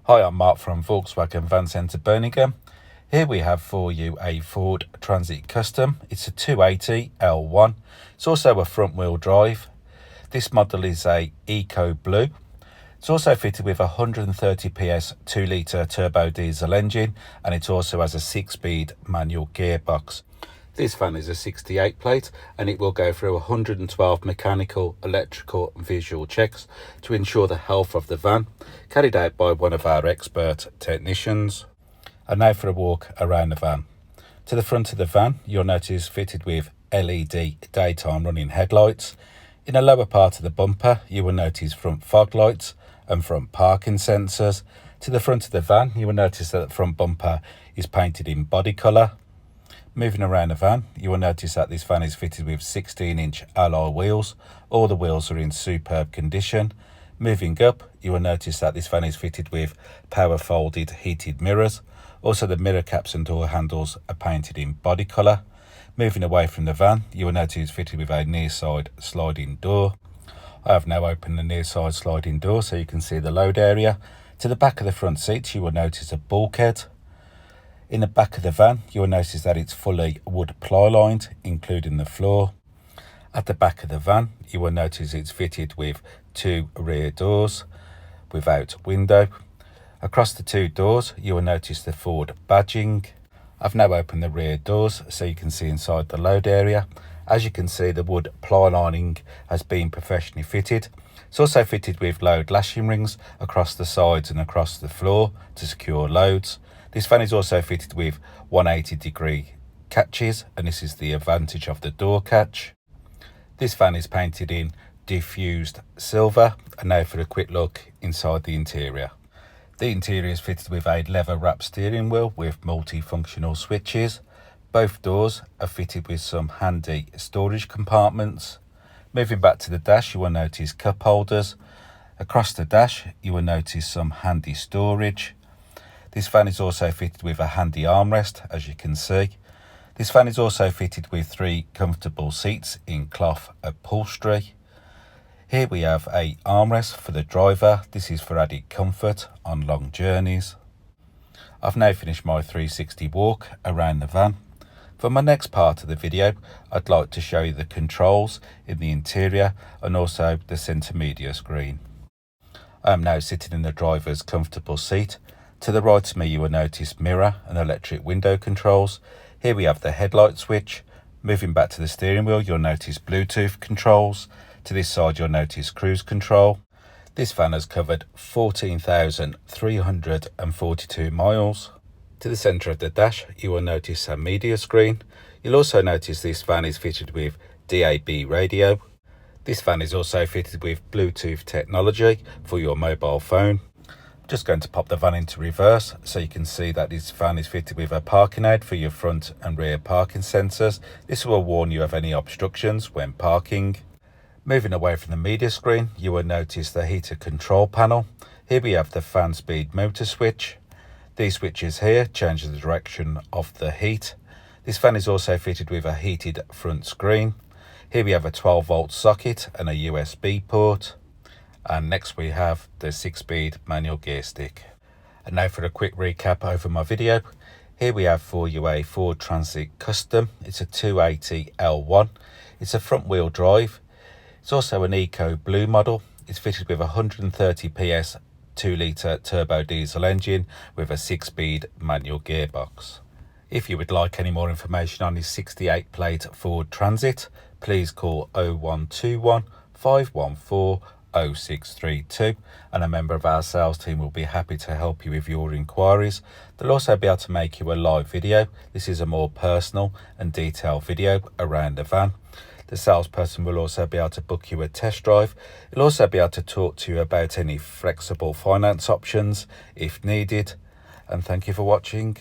Hi, I'm Mark from Volkswagen Van Centre Birmingham. Here we have for you a Ford Transit Custom. It's a 280 L1. It's also a front wheel drive. This model is a EcoBlue. It's also fitted with a 130 PS 2 litre turbo diesel engine, and it also has a 6-speed manual gearbox. This van is a 68 plate and it will go through 112 mechanical, electrical and visual checks to ensure the health of the van, carried out by one of our expert technicians. And now for a walk around the van. To the front of the van, you'll notice fitted with LED daytime running headlights. In the lower part of the bumper, you will notice front fog lights and front parking sensors. To the front of the van, you will notice that the front bumper is painted in body colour. Moving around the van, you will notice that this van is fitted with 16-inch alloy wheels. All the wheels are in superb condition. Moving up, you will notice that this van is fitted with power folded heated mirrors. Also, the mirror caps and door handles are painted in body colour. Moving away from the van, you will notice it's fitted with a near side sliding door. I have now opened the near side sliding door so you can see the load area. To the back of the front seats, you will notice a bulkhead. In the back of the van, you will notice that it's fully wood ply lined, including the floor. At the back of the van, you will notice it's fitted with 2 rear doors without window. Across the 2 doors, you will notice the Ford badging. I've now opened the rear doors so you can see inside the load area. As you can see, the wood ply lining has been professionally fitted. It's also fitted with load lashing rings across the sides and across the floor to secure loads. This van is also fitted with 180-degree catches, and this is the advantage of the door catch. This van is painted in Defused silver. And now for a quick look inside the interior. The interior is fitted with a leather wrapped steering wheel with multifunctional switches. Both doors are fitted with some handy storage compartments. Moving back to the dash, you will notice cup holders. Across the dash, you will notice some handy storage. This van is also fitted with a handy armrest, as you can see. This van is also fitted with 3 comfortable seats in cloth upholstery. Here we have a armrest for the driver. This is for added comfort on long journeys. I've now finished my 360 walk around the van. For my next part of the video, I'd like to show you the controls in the interior and also the centre media screen. I am now sitting in the driver's comfortable seat. To the right of me, you will notice mirror and electric window controls. Here we have the headlight switch. Moving back to the steering wheel, you'll notice Bluetooth controls. To this side, you'll notice cruise control. This van has covered 14,342 miles. To the centre of the dash, you will notice a media screen. You'll also notice this van is fitted with DAB radio. This van is also fitted with Bluetooth technology for your mobile phone. Just going to pop the van into reverse so you can see that this van is fitted with a parking aid for your front and rear parking sensors. This will warn you of any obstructions when parking. Moving away from the media screen, you will notice the heater control panel. Here we have the fan speed motor switch. These switches here change the direction of the heat. This fan is also fitted with a heated front screen. Here we have a 12-volt socket and a USB port. And next we have the 6-speed manual gear stick. And now for a quick recap over my video. Here we have for you a Ford Transit Custom. It's a 280 L1. It's a front wheel drive. It's also an EcoBlue model. It's fitted with a 130 PS 2 litre turbo diesel engine with a 6-speed manual gearbox. If you would like any more information on this 68 plate Ford Transit, please call 0121 514 0632 and a member of our sales team will be happy to help you with your inquiries. They'll also be able to make you a live video. This is a more personal and detailed video around the van. The salesperson will also be able to book you a test drive. He'll also be able to talk to you about any flexible finance options if needed. And thank you for watching.